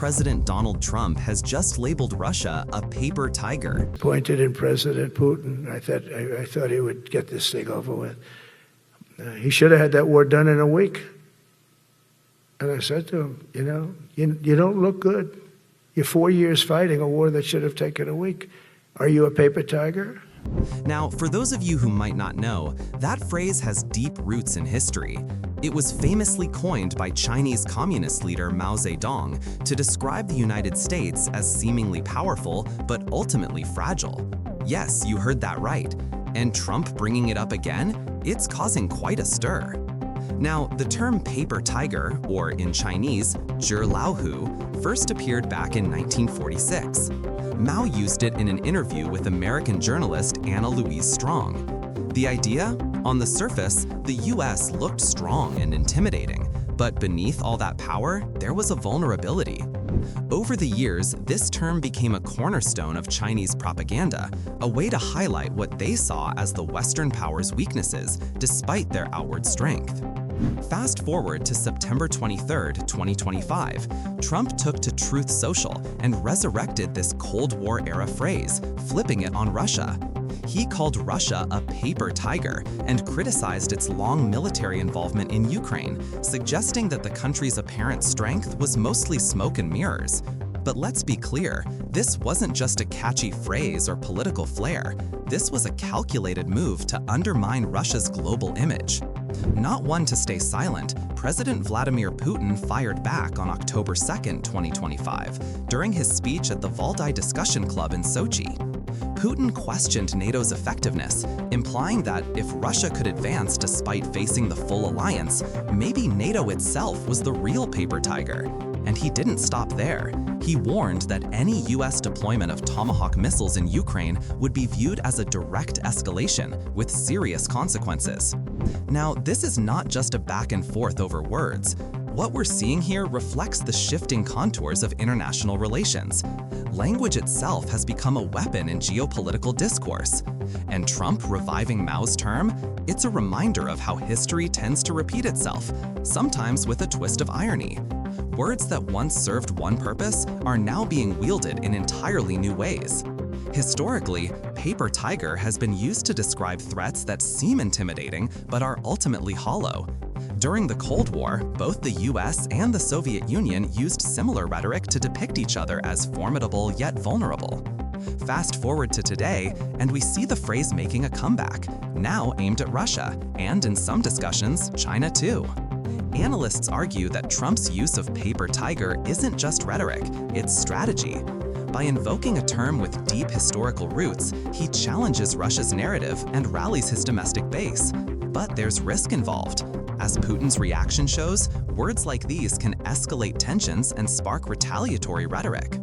President Donald Trump has just labeled Russia a paper tiger. Appointed in President Putin. I thought he would get this thing over with. He should have had that war done in a week. And I said to him, you don't look good. You're 4 years fighting a war that should have taken a week. Are you a paper tiger? Now, for those of you who might not know, that phrase has deep roots in history. It was famously coined by Chinese communist leader Mao Zedong to describe the United States as seemingly powerful but ultimately fragile. Yes, you heard that right. And Trump bringing it up again? It's causing quite a stir. Now, the term paper tiger, or in Chinese, zhi first appeared back in 1946. Mao used it in an interview with American journalist Anna Louise Strong. The idea? On the surface, the US looked strong and intimidating, but beneath all that power, there was a vulnerability. Over the years, this term became a cornerstone of Chinese propaganda, a way to highlight what they saw as the Western powers' weaknesses, despite their outward strength. Fast forward to September 23, 2025, Trump took to Truth Social and resurrected this Cold War-era phrase, flipping it on Russia. He called Russia a paper tiger and criticized its long military involvement in Ukraine, suggesting that the country's apparent strength was mostly smoke and mirrors. But let's be clear, this wasn't just a catchy phrase or political flair. This was a calculated move to undermine Russia's global image. Not one to stay silent, President Vladimir Putin fired back on October 2, 2025, during his speech at the Valdai Discussion Club in Sochi. Putin questioned NATO's effectiveness, implying that if Russia could advance despite facing the full alliance, maybe NATO itself was the real paper tiger. And he didn't stop there. He warned that any US deployment of Tomahawk missiles in Ukraine would be viewed as a direct escalation with serious consequences. Now, this is not just a back and forth over words. What we're seeing here reflects the shifting contours of international relations. Language itself has become a weapon in geopolitical discourse. And Trump reviving Mao's term? It's a reminder of how history tends to repeat itself, sometimes with a twist of irony. Words that once served one purpose are now being wielded in entirely new ways. Historically, paper tiger has been used to describe threats that seem intimidating but are ultimately hollow. During the Cold War, both the US and the Soviet Union used similar rhetoric to depict each other as formidable yet vulnerable. Fast forward to today, and we see the phrase making a comeback, now aimed at Russia, and in some discussions, China too. Analysts argue that Trump's use of paper tiger isn't just rhetoric, it's strategy. By invoking a term with deep historical roots, he challenges Russia's narrative and rallies his domestic base. But there's risk involved. As Putin's reaction shows, words like these can escalate tensions and spark retaliatory rhetoric.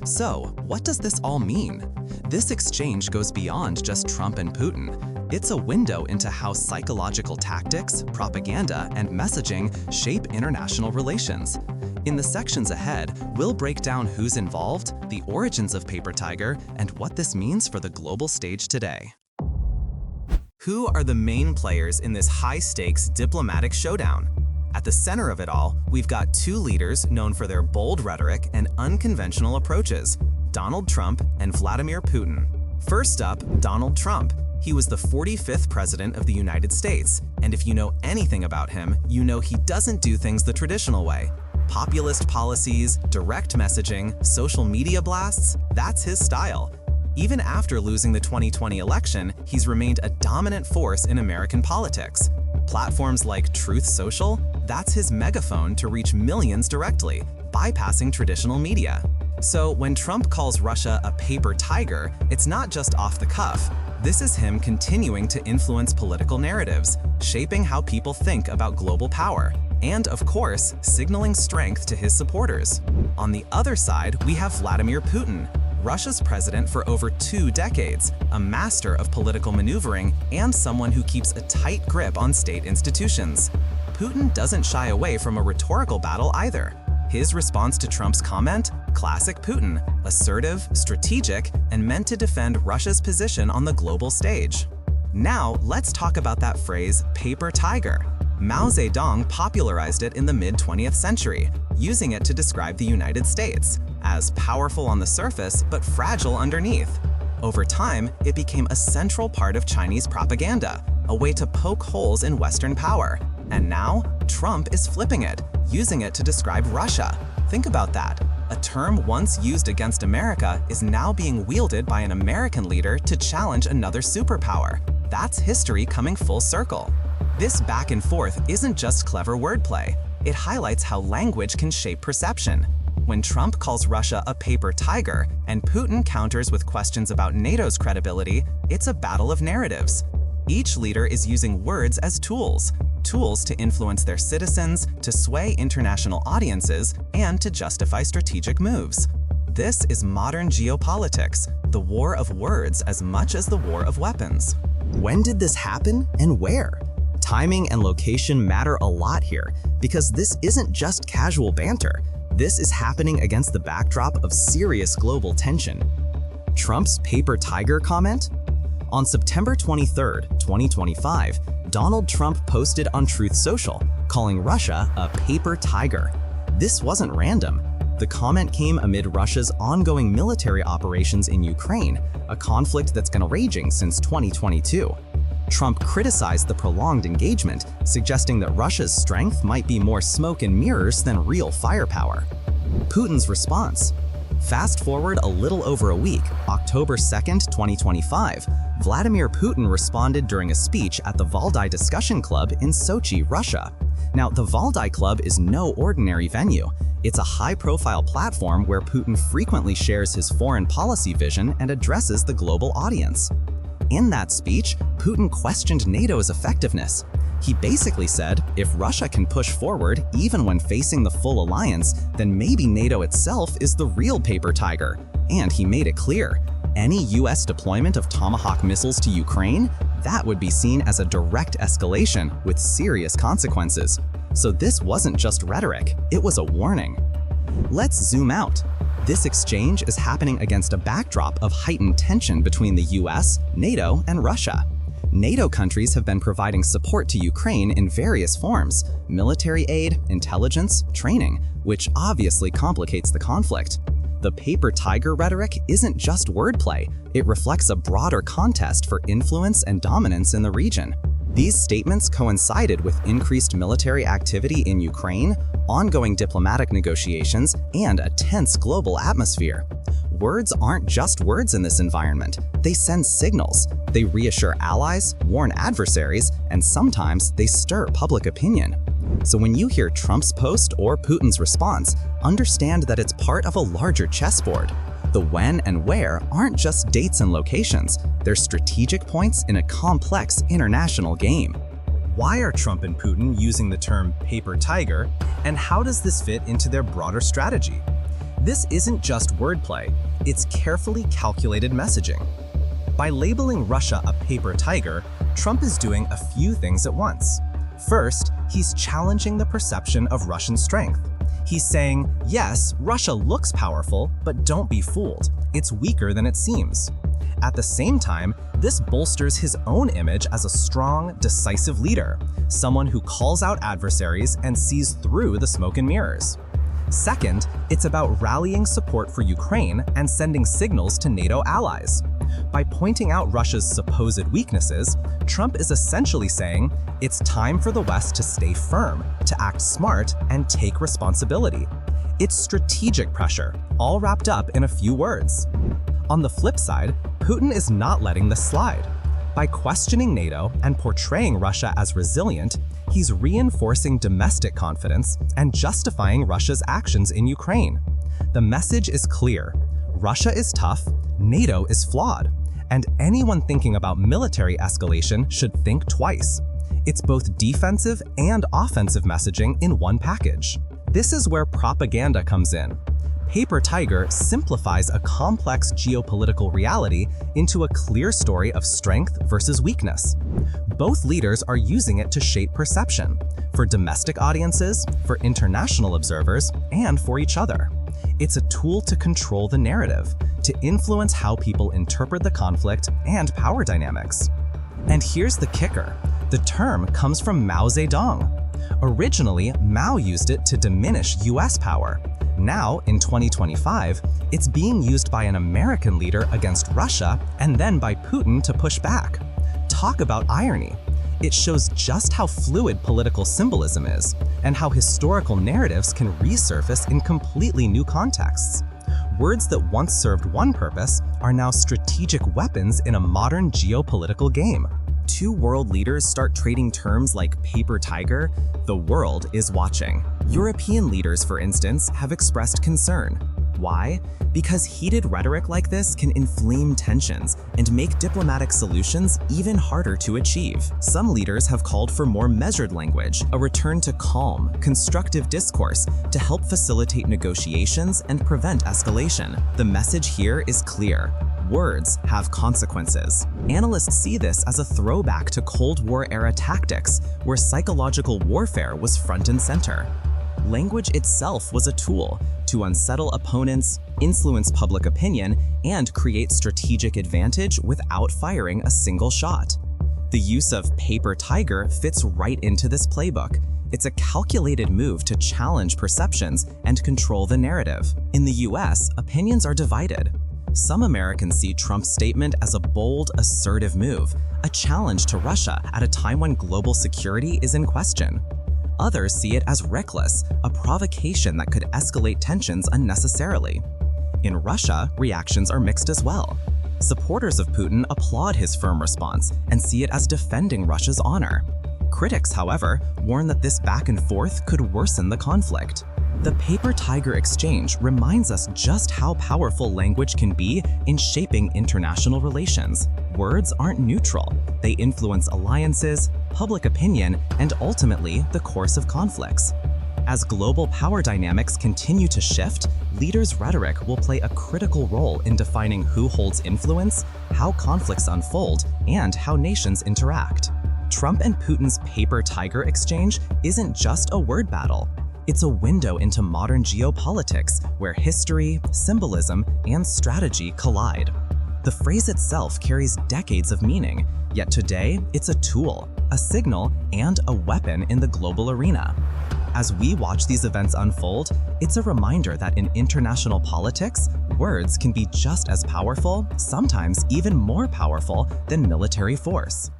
So, what does this all mean? This exchange goes beyond just Trump and Putin. It's a window into how psychological tactics, propaganda, and messaging shape international relations. In the sections ahead, we'll break down who's involved, the origins of paper tiger, and what this means for the global stage today. Who are the main players in this high-stakes diplomatic showdown? At the center of it all, we've got two leaders known for their bold rhetoric and unconventional approaches, Donald Trump and Vladimir Putin. First up, Donald Trump. He was the 45th president of the United States, and if you know anything about him, you know he doesn't do things the traditional way. Populist policies, direct messaging, social media blasts, that's his style. Even after losing the 2020 election, he's remained a dominant force in American politics. Platforms like Truth Social, that's his megaphone to reach millions directly, bypassing traditional media. So when Trump calls Russia a paper tiger, it's not just off the cuff. This is him continuing to influence political narratives, shaping how people think about global power, and of course, signaling strength to his supporters. On the other side, we have Vladimir Putin, Russia's president for over 2 decades, a master of political maneuvering and someone who keeps a tight grip on state institutions. Putin doesn't shy away from a rhetorical battle either. His response to Trump's comment? Classic Putin, assertive, strategic, and meant to defend Russia's position on the global stage. Now, let's talk about that phrase, paper tiger. Mao Zedong popularized it in the mid-20th century. using it to describe the United States as powerful on the surface but fragile underneath. Over time, it became a central part of Chinese propaganda, a way to poke holes in Western power. And now, Trump is flipping it, using it to describe Russia. Think about that. A term once used against America is now being wielded by an American leader to challenge another superpower. That's history coming full circle. This back and forth isn't just clever wordplay. It highlights how language can shape perception. When Trump calls Russia a paper tiger and Putin counters with questions about NATO's credibility, it's a battle of narratives. Each leader is using words as tools to influence their citizens, to sway international audiences, and to justify strategic moves. This is modern geopolitics, the war of words as much as the war of weapons. When did this happen and where? Timing and location matter a lot here, because this isn't just casual banter. This is happening against the backdrop of serious global tension. Trump's paper tiger comment? On September 23, 2025, Donald Trump posted on Truth Social, calling Russia a paper tiger. This wasn't random. The comment came amid Russia's ongoing military operations in Ukraine, a conflict that's been raging since 2022. Trump criticized the prolonged engagement, suggesting that Russia's strength might be more smoke and mirrors than real firepower. Putin's response. Fast forward a little over a week, October 2, 2025, Vladimir Putin responded during a speech at the Valdai Discussion Club in Sochi, Russia. Now, the Valdai Club is no ordinary venue. It's a high-profile platform where Putin frequently shares his foreign policy vision and addresses the global audience. In that speech, Putin questioned NATO's effectiveness. He basically said, if Russia can push forward even when facing the full alliance, then maybe NATO itself is the real paper tiger. And he made it clear, any US deployment of Tomahawk missiles to Ukraine, that would be seen as a direct escalation with serious consequences. So this wasn't just rhetoric, it was a warning. Let's zoom out. This exchange is happening against a backdrop of heightened tension between the US, NATO, and Russia. NATO countries have been providing support to Ukraine in various forms: military aid, intelligence, training, which obviously complicates the conflict. The paper tiger rhetoric isn't just wordplay, it reflects a broader contest for influence and dominance in the region. These statements coincided with increased military activity in Ukraine, ongoing diplomatic negotiations, and a tense global atmosphere. Words aren't just words in this environment. They send signals. They reassure allies, warn adversaries, and sometimes they stir public opinion. So when you hear Trump's post or Putin's response, understand that it's part of a larger chessboard. The when and where aren't just dates and locations. They're strategic points in a complex international game. Why are Trump and Putin using the term paper tiger, and how does this fit into their broader strategy? This isn't just wordplay, it's carefully calculated messaging. By labeling Russia a paper tiger, Trump is doing a few things at once. First, he's challenging the perception of Russian strength. He's saying, yes, Russia looks powerful, but don't be fooled. It's weaker than it seems. At the same time, this bolsters his own image as a strong, decisive leader, someone who calls out adversaries and sees through the smoke and mirrors. Second, it's about rallying support for Ukraine and sending signals to NATO allies. By pointing out Russia's supposed weaknesses, Trump is essentially saying, it's time for the West to stay firm, to act smart, and take responsibility. It's strategic pressure, all wrapped up in a few words. On the flip side, Putin is not letting this slide. By questioning NATO and portraying Russia as resilient, he's reinforcing domestic confidence and justifying Russia's actions in Ukraine. The message is clear. Russia is tough, NATO is flawed, and anyone thinking about military escalation should think twice. It's both defensive and offensive messaging in one package. This is where propaganda comes in. Paper Tiger simplifies a complex geopolitical reality into a clear story of strength versus weakness. Both leaders are using it to shape perception, for domestic audiences, for international observers, and for each other. It's a tool to control the narrative, to influence how people interpret the conflict and power dynamics. And here's the kicker. The term comes from Mao Zedong. Originally, Mao used it to diminish US power. Now, in 2025, it's being used by an American leader against Russia and then by Putin to push back. Talk about irony. It shows just how fluid political symbolism is and how historical narratives can resurface in completely new contexts. Words that once served one purpose are now strategic weapons in a modern geopolitical game. Two world leaders start trading terms like paper tiger, the world is watching. European leaders, for instance, have expressed concern. Why? Because heated rhetoric like this can inflame tensions and make diplomatic solutions even harder to achieve. Some leaders have called for more measured language, a return to calm, constructive discourse to help facilitate negotiations and prevent escalation. The message here is clear. Words have consequences. Analysts see this as a throwback to Cold War-era tactics, where psychological warfare was front and center. Language itself was a tool to unsettle opponents, influence public opinion, and create strategic advantage without firing a single shot. The use of paper tiger fits right into this playbook. It's a calculated move to challenge perceptions and control the narrative. In the US, opinions are divided. Some Americans see Trump's statement as a bold, assertive move, a challenge to Russia at a time when global security is in question. Others see it as reckless, a provocation that could escalate tensions unnecessarily. In Russia, reactions are mixed as well. Supporters of Putin applaud his firm response and see it as defending Russia's honor. Critics, however, warn that this back and forth could worsen the conflict. The paper tiger exchange reminds us just how powerful language can be in shaping international relations. Words aren't neutral. They influence alliances, public opinion, and ultimately the course of conflicts. As global power dynamics continue to shift, leaders' rhetoric will play a critical role in defining who holds influence, how conflicts unfold, and how nations interact. Trump and Putin's paper tiger exchange isn't just a word battle. It's a window into modern geopolitics where history, symbolism, and strategy collide. The phrase itself carries decades of meaning, yet today it's a tool, a signal, and a weapon in the global arena. As we watch these events unfold, it's a reminder that in international politics, words can be just as powerful, sometimes even more powerful, than military force.